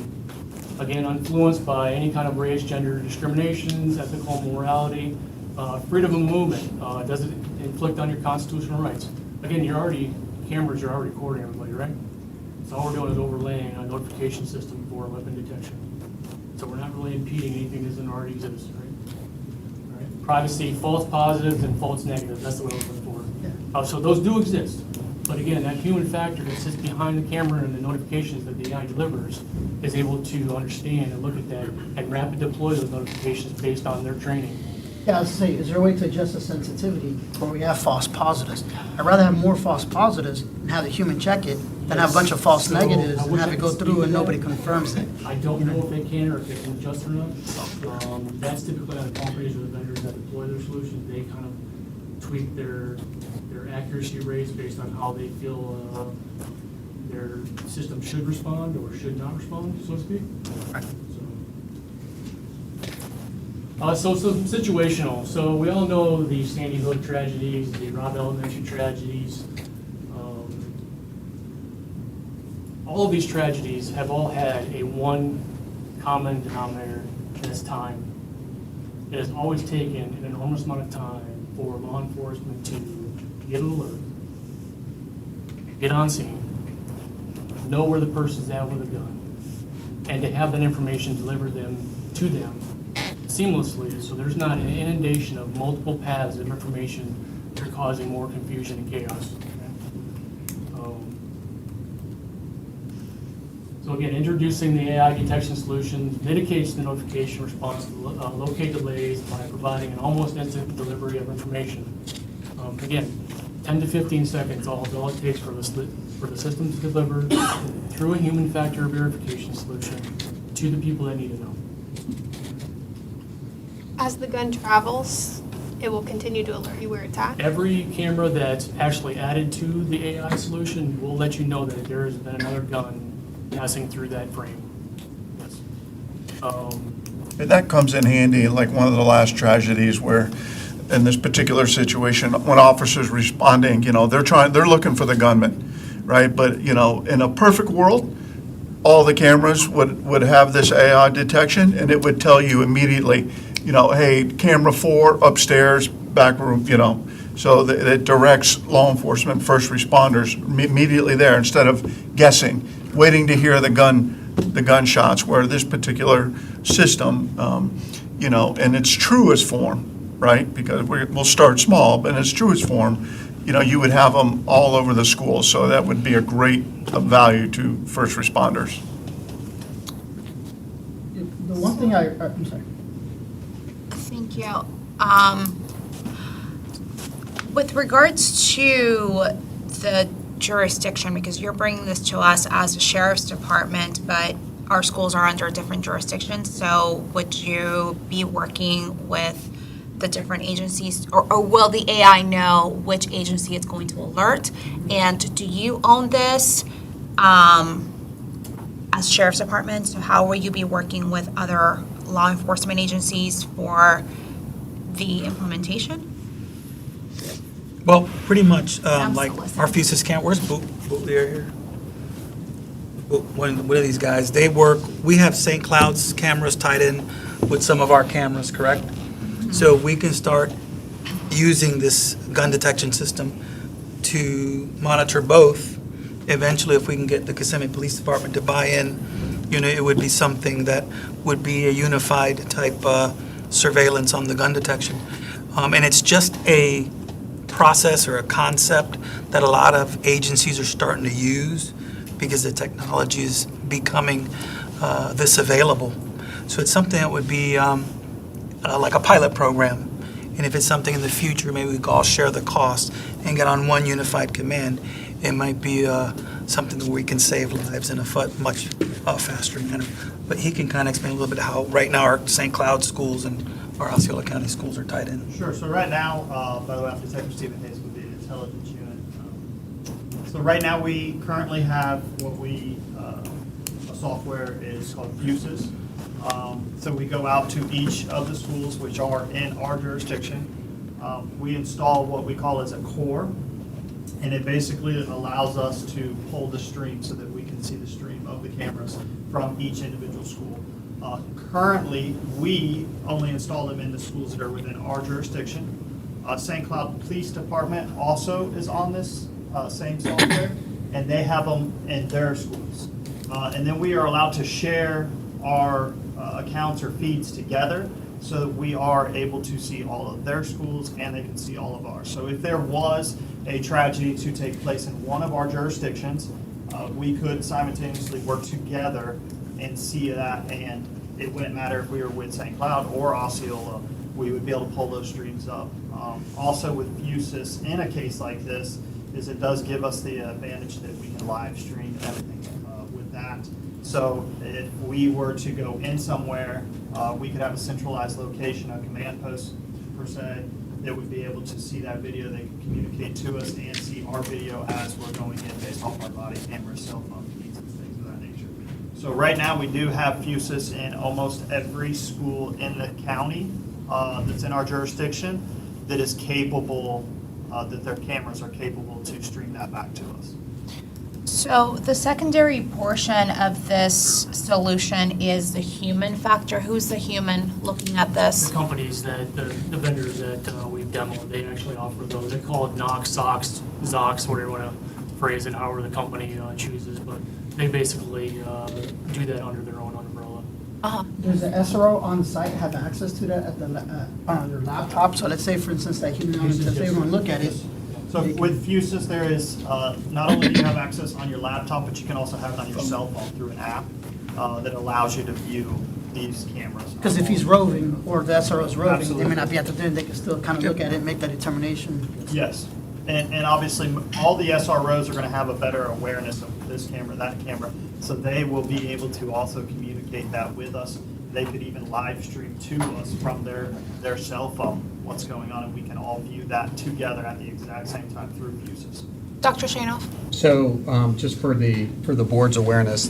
Again, influenced by any kind of race, gender discriminations, ethical morality, freedom of movement. Does it inflict on your constitutional rights? Again, cameras are already recording everybody, right? So all we're doing is overlaying a notification system for weapon detection. So we're not really impeding anything that doesn't already exist, right? All right. Privacy, false positives and false negatives, that's the way we're looking for. So those do exist. But again, that human factor that sits behind the camera and the notifications that the AI delivers is able to understand and look at that and rapid deploy those notifications based on their training. Yeah, I was saying, is there a way to adjust the sensitivity where we have false positives? I'd rather have more false positives and have the human check it than have a bunch of false So, negatives I and wish have I it could go speak through to and that. nobody confirms it. I don't know if they can or if they can adjust or not. That's typically on the companies or the vendors that deploy their solutions. They kind of tweak their accuracy rates based on how they feel their system should respond or should not respond, so to speak. Right. So some situational. So we all know the Sandy Hook tragedies, the Robb Elementary tragedies. All of these tragedies have all had a one common denominator, and it's time. It has always taken an enormous amount of time for law enforcement to get an alert, get on scene, know where the person's at with a gun, and to have that information delivered to them seamlessly, so there's not an inundation of multiple paths of information that are causing more confusion and chaos. So again, introducing the AI detection solution mitigates the notification response to locate delays by providing an almost instant delivery of information. Again, 10 to 15 seconds, all it takes for the system to deliver through a human factor verification solution to the people that need to know. As the gun travels, it will continue to alert you where it's at. Every camera that's actually added to the AI solution will let you know that there has been another gun passing through that frame. Yes. And that comes in handy, like one of the last tragedies where, in this particular situation, when officers responding, they're looking for the gunman, right? But, in a perfect world, all the cameras would have this AI detection, and it would tell you immediately, hey, camera 4 upstairs, back room, so that it directs law enforcement, first responders immediately there instead of guessing, waiting to hear the gunshots, where this particular system, in its truest form, right? Because we'll start small, but in its truest form, you would have them all over the school. So that would be a great value to first responders. The one thing I'm sorry. Thank you. With regards to the jurisdiction, because you're bringing this to us as a sheriff's department, but our schools are under different jurisdictions, so would you be working with the different agencies, or will the AI know which agency it's going to alert? And do you own this as sheriff's department? So how will you be working with other law enforcement agencies for the implementation? Well, pretty much, I'm like still our listening. Fusus camp, where's Boot here? One of these guys, they work, we have St. Cloud's cameras tied in with some of our cameras, correct? So we can start using this gun detection system to monitor both. Eventually, if we can get the Kissimmee Police Department to buy in, it would be something that would be a unified type surveillance on the gun detection. And it's just a process or a concept that a lot of agencies are starting to use because the technology is becoming this available. So it's something that would be like a pilot program. And if it's something in the future, maybe we could all share the cost and get on one unified command. It might be something where we can save lives in a much faster manner. But he can kind of explain a little bit how right now our St. Cloud schools and our Osceola County schools are tied in. Sure. So right now, by the way, I'm Detective Stephen Hayes with the Intelligence Unit. So right now, we currently have what a software is called Fusus. So we go out to each of the schools which are in our jurisdiction. We install what we call as a core, and it basically allows us to pull the stream so that we can see the stream of the cameras from each individual school. Currently, we only install them in the schools that are within our jurisdiction. St. Cloud Police Department also is on this same software, and they have them in their schools. And then we are allowed to share our accounts or feeds together so that we are able to see all of their schools and they can see all of ours. So if there was a tragedy to take place in one of our jurisdictions, we could simultaneously work together and see that, and it wouldn't matter if we were with St. Cloud or Osceola, we would be able to pull those streams up. Also with Fusus, in a case like this, is it does give us the advantage that we can live stream everything with that. So if we were to go in somewhere, we could have a centralized location, a command post per se, that would be able to see that video. They could communicate to us and see our video as we're going in based off our body cameras, cell phone feeds, and things of that nature. So right now we do have Fusus in almost every school in the county. that's in our jurisdiction that is capable, that their cameras are capable to stream that back to us. So the secondary portion of this solution is the human factor. Who's the human looking at this? The companies that, the vendors that we've demoed, they actually offer those. They call it Knox, Sox, Zox, whatever you want to phrase it, however the company chooses. But they basically do that under their own umbrella. Uh-huh. Does the SRO on site have access to that at the, on their laptop? So let's say, for instance, that human, if they want to look at it. So with Fusus, there is, not only do you have access on your laptop, but you can also have it on your cell phone through an app that allows you to view these cameras. Because if he's roving, or the SRO is roving, they Absolutely. may not be at the thing, they can still kind of look at it and make that determination. Yes, and obviously, all the SROs are going to have a better awareness of this camera, that camera, so they will be able to also communicate that with us. They could even live stream to us from their cell phone what's going on, and we can all view that together at the exact same time through Fusus. Dr. Shanoff? So, just for the board's awareness,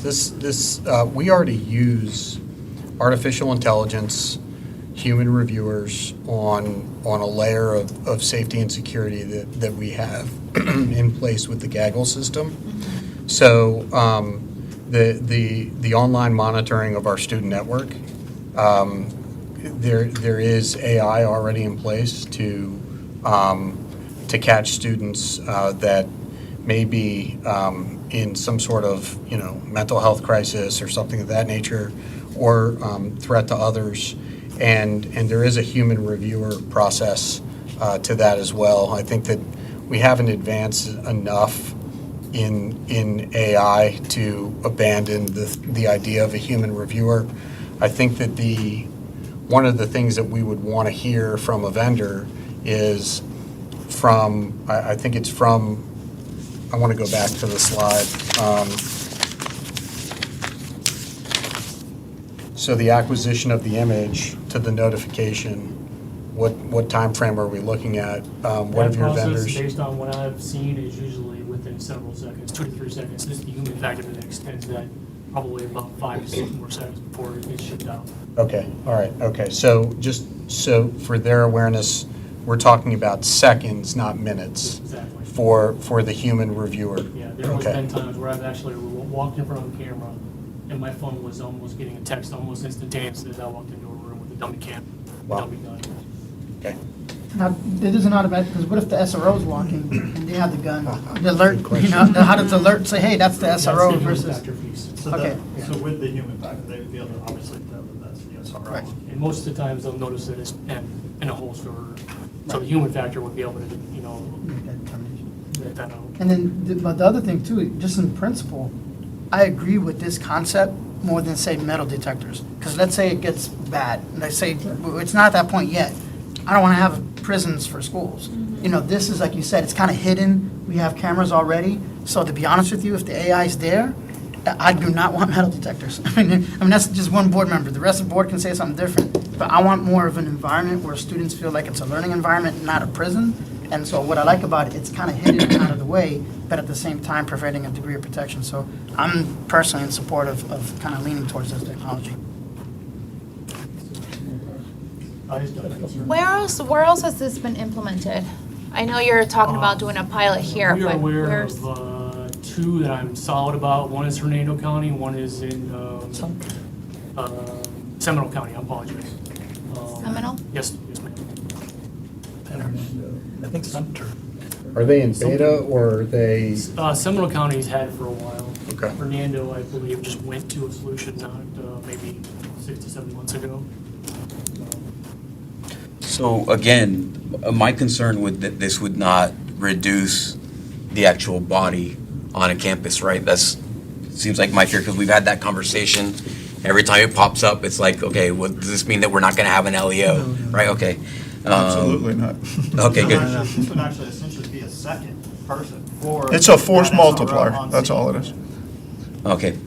we already use artificial intelligence, human reviewers on a layer of safety and security that we have in place with the gaggle system. So, the online monitoring of our student network, there is AI already in place to catch students that may be in some sort of, mental health crisis or something of that nature, or threat to others. And there is a human reviewer process to that as well. I think that we haven't advanced enough in AI to abandon the idea of a human reviewer. I think that one of the things that we would want to hear from a vendor is I think it's from, I want to go back to the slide. So the acquisition of the image to the notification, what time frame are we looking at? What of your That process, vendors? based on what I've seen, is usually within several seconds, 2 to 3 seconds. This is the human factor that extends that probably about 5 to 6 more seconds before it gets shipped out. Okay, all right, okay. So for their awareness, we're talking about seconds, not minutes, Exactly. for the human reviewer. Yeah, there has Okay. been times where I've actually walked in front of the camera and my phone was almost getting a text almost instantaneously as I walked into a room with a dummy cam, Wow. dummy gun. Okay. Now, it isn't automatic, because what if the SRO is walking and they have the gun? The alert, how does the alert say, hey, that's the That's the SRO human versus? factor piece. So Okay. so with the human factor, they would be able to obviously tell that that's the SRO. Right. And most of the times they'll notice that it's in a holster. So the human factor would be able to, Make that determination. let that out. And then, but the other thing too, just in principle, I agree with this concept more than say metal detectors. Because let's say it gets bad, and let's say it's not at that point yet. I don't want to have prisons for schools. This is, like you said, it's kind of hidden. We have cameras already. So to be honest with you, if the AI is there, I do not want metal detectors. I mean, that's just one board member. The rest of the board can say something different. But I want more of an environment where students feel like it's a learning environment, not a prison. And so what I like about it, it's kind of hidden and out of the way, but at the same time providing a degree of protection. So I'm personally in support of kind of leaning towards this technology. Where else has this been implemented? I know you're talking about doing a pilot here, We are but aware where's? of 2 that I'm solid about. One is Hernando County, one is in Seminole County, I apologize. Seminole? Yes, ma'am. I think Sumter. Are they in beta or are they? Seminole County's had it for a while. Okay. Hernando, I believe, just went to a solution not maybe 6 to 7 months ago. So again, my concern with this would not reduce the actual body on a campus, right? Seems like my fear, because we've had that conversation. Every time it pops up, it's like, okay, well, does this mean that we're not going to have an LEO, right? Okay. Absolutely not. Okay, good. This would actually essentially be a second person for. It's a force that SRO multiplier, on that's scene. all it is. Okay.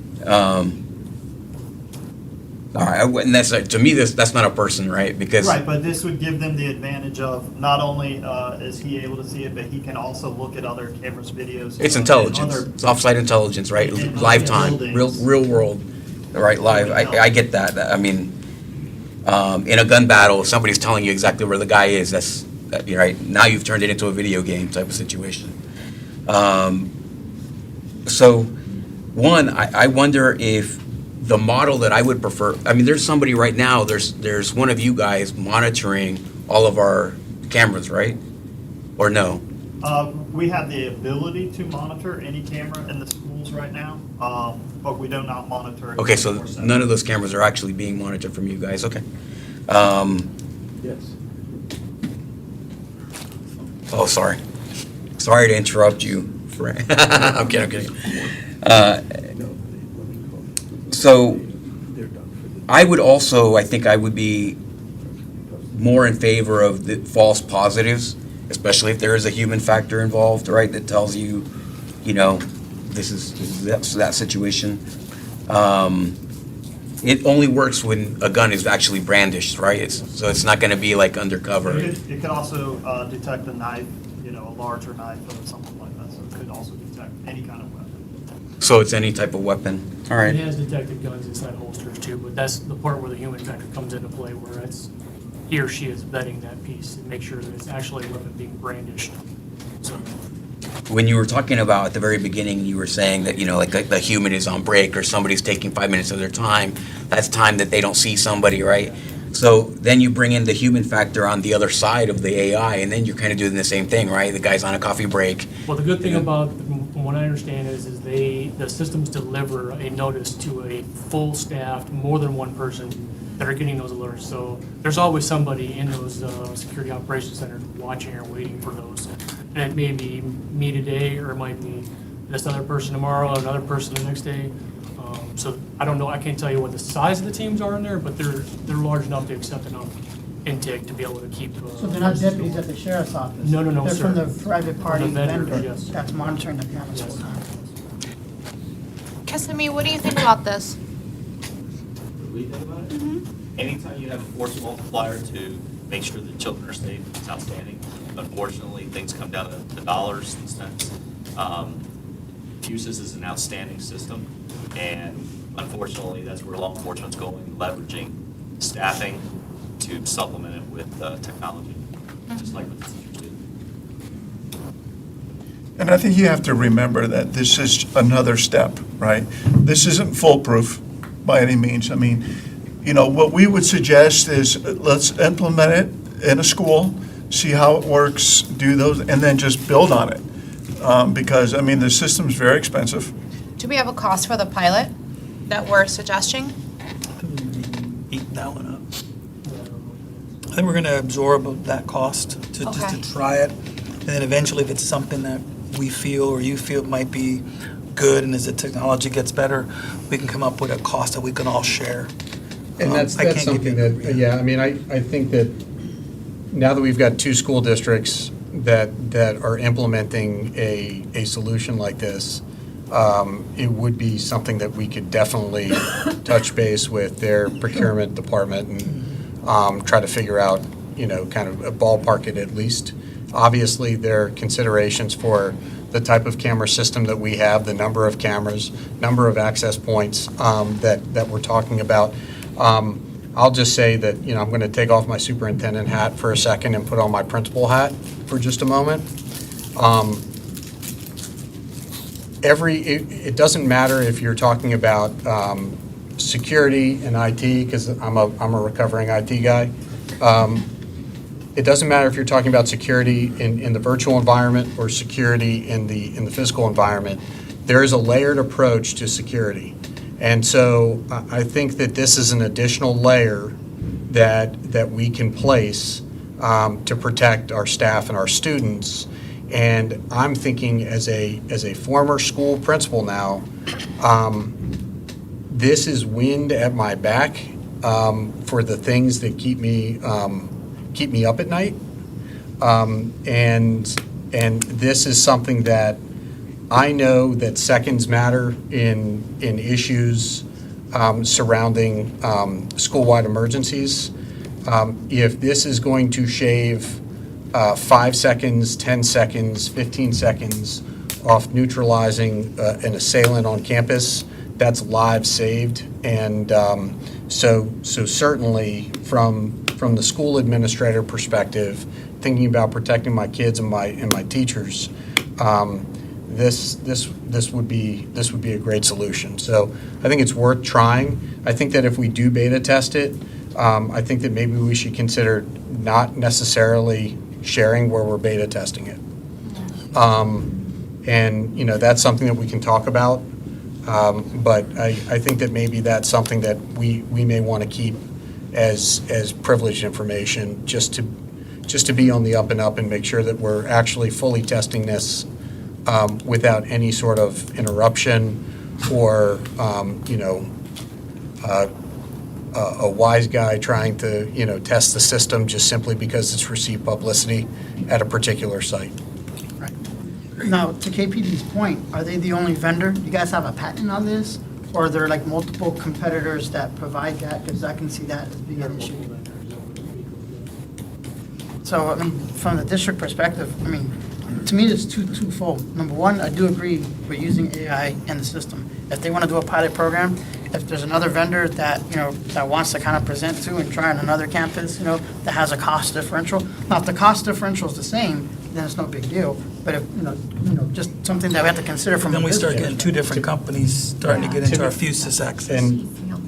All right, and that's, to me, that's not a person, right? Because Right, but this would give them the advantage of not only is he able to see it, but he can also look at other cameras, videos. it's and intelligence. other- It's offsite intelligence, right? And Live time, buildings. real world, right? Live. I get that. I mean, In a gun battle, if somebody's telling you exactly where the guy is, you're right, now you've turned it into a video game type of situation. So, one, I wonder if the model that I would prefer, I mean, there's somebody right now, there's one of you guys monitoring all of our cameras, right? Or no? We have the ability to monitor any camera in the schools right now, but we do not monitor it. Okay, so 24/7. none of those cameras are actually being monitored from you guys, okay. Yes. Oh, sorry. Sorry to interrupt you, Frank. I'm kidding. So, I think I would be more in favor of the false positives, especially if there is a human factor involved, right, that tells you, this is that situation. It only works when a gun is actually brandished, right? So it's not going to be like undercover. It could also detect a knife, a larger knife or something like that, so it could also detect any kind of weapon. So it's any type of weapon. All It right. has detected guns inside holsters too, but that's the part where the human factor comes into play, where he or she is vetting that piece and make sure that it's actually a weapon being brandished. So, When you were talking about at the very beginning, you were saying that, like the human is on break or somebody's taking 5 minutes of their time. That's time that they don't see somebody, right? So then you bring in the human factor on the other side of the AI, and then you're kind of doing the same thing, right? The guy's on a coffee break. well, the good thing about, from what I understand is the systems deliver a notice to a full staffed, more than one person that are getting those alerts. So there's always somebody in those security operations centers watching or waiting for those. And it may be me today, or it might be this other person tomorrow, another person the next day. So I don't know, I can't tell you what the size of the teams are in there, but they're large enough to accept enough intake to be able to keep. So they're not deputies at the sheriff's office? No, They're sir. from the private party From the vendor, vendor yes. that's monitoring the cameras Yes. full time? Kesame, what do you think about this? What do we think about it? Anytime you have a force multiplier to make sure that children are safe, it's outstanding. Unfortunately, things come down to dollars and cents. FUSIS is an outstanding system, and unfortunately, that's where law enforcement's going, leveraging staffing to supplement it with technology, just like what the teachers do. And I think you have to remember that this is another step, right? This isn't foolproof by any means. I mean, what we would suggest is let's implement it in a school, see how it works, do those, and then just build on it. Because, the system's very expensive. Do we have a cost for the pilot that we're suggesting? Eat that one up. I think we're going to absorb that cost just Okay. to try it. And then eventually, if it's something that we feel or you feel might be good, and as the technology gets better, we can come up with a cost that we can all share. And that's I can't give something you- that, I think that now that we've got 2 school districts that are implementing a solution like this, it would be something that we could definitely touch base with their procurement department and try to figure out, kind of a ballpark it at least. Obviously, there are considerations for the type of camera system that we have, the number of cameras, number of access points that we're talking about. I'll just say that, I'm going to take off my superintendent hat for a second and put on my principal hat for just a moment. It doesn't matter if you're talking about security and IT, because I'm a recovering IT guy. It doesn't matter if you're talking about security in the virtual environment or security in the physical environment. There is a layered approach to security. And so I think that this is an additional layer that we can place to protect our staff and our students. And I'm thinking as a former school principal now, this is wind at my back for the things that keep me up at night. And this is something that I know that seconds matter in issues surrounding school-wide emergencies. If this is going to shave 5 seconds, 10 seconds, 15 seconds off neutralizing an assailant on campus, that's lives saved. And So certainly, from the school administrator perspective, thinking about protecting my kids and my teachers, this would be a great solution. So I think it's worth trying. I think that if we do beta test it, I think that maybe we should consider not necessarily sharing where we're beta testing it. And, that's something that we can talk about. But I think that maybe that's something that we may want to keep as privileged information, just to be on the up and up and make sure that we're actually fully testing this without any sort of interruption or, a wise guy trying to, test the system just simply because it's received publicity at a particular site. Now, to KPD's point, are they the only vendor? You guys have a patent on this? Or are there like multiple competitors that provide that? Because I can see that as being an issue. So, I mean, from the district perspective, I mean, to me, it's twofold. Number one, I do agree we're using AI in the system. If they want to do a pilot program, if there's another vendor that, that wants to kind of present to and try on another campus, that has a cost differential. Now, if the cost differential is the same, then it's no big deal. But if, just something that we have to consider from a Then we start business getting two different companies starting to get into our Fusus access.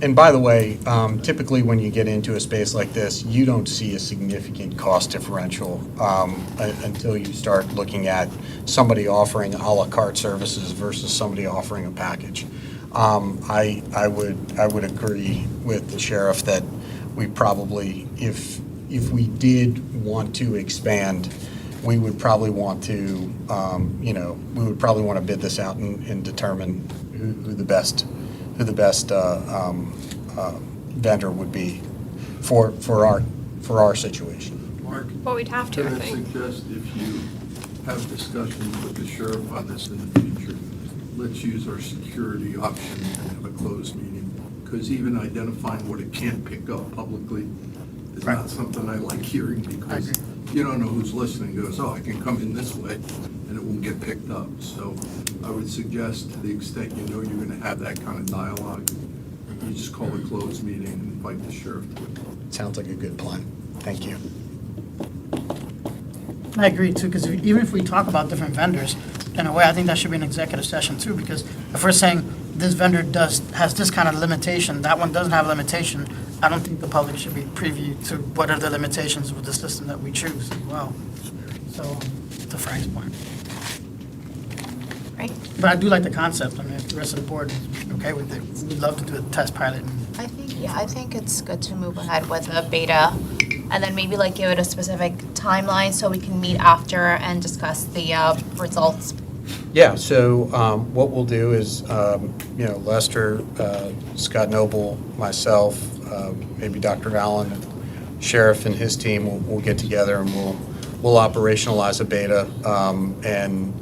And by the way, typically when you get into a space like this, you don't see a significant cost differential until you start looking at somebody offering a la carte services versus somebody offering a package. I would agree with the sheriff that we probably, if we did want to expand, we would probably want to, bid this out and determine who the best vendor would be for our situation. Mark? Well, we'd have to, I Could I think. suggest if you have discussions with the sheriff on this in the future, let's use our security option and have a closed meeting? Because even identifying what it can't pick up publicly is not something I like hearing, because you don't know who's listening. Goes, oh, I can come in this way, and it won't get picked up. So I would suggest, to the extent you know you're going to have that kind of dialogue, you just call a closed meeting and invite the sheriff to it. Sounds like a good plan. Thank you. I agree too, because even if we talk about different vendors, in a way, I think that should be an executive session too, because if we're saying this vendor has this kind of limitation, that one doesn't have a limitation, I don't think the public should be privy to what are the limitations with the system that we choose as well. So, to Frank's point. Right. But I do like the concept. I mean, if the rest of the board is okay with it, we'd love to do a test pilot. I think it's good to move ahead with a beta and then maybe like give it a specific timeline so we can meet after and discuss the results. Yeah, so what we'll do is, Lester, Scott Noble, myself, maybe Dr. Allen, Sheriff and his team will get together and we'll operationalize a beta and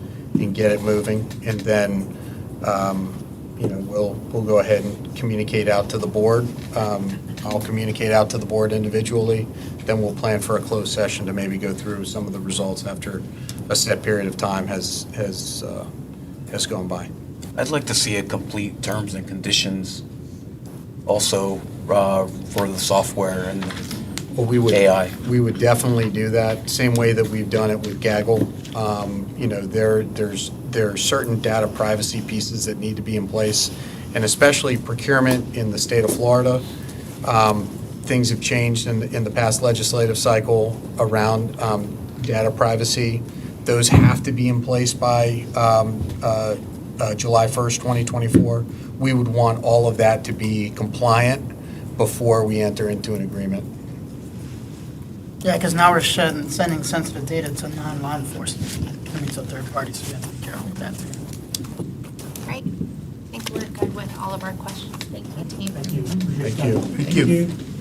get it moving. And then, we'll go ahead and communicate out to the board. I'll communicate out to the board individually. Then we'll plan for a closed session to maybe go through some of the results after a set period of time has gone by. I'd like to see a complete terms and conditions also for the software and Well, we would, AI. we would definitely do that, same way that we've done it with Gaggle. There are certain data privacy pieces that need to be in place, and especially procurement in the state of Florida. Things have changed in the past legislative cycle around data privacy. Those have to be in place by July 1st, 2024. We would want all of that to be compliant before we enter into an agreement. Yeah, because now we're sending sensitive data to non-law enforcement. I mean, to third parties, so we have to be careful with that too. Right? I think we're good with all of our questions. Thank you, team. Thank you. Thank you. Thank you.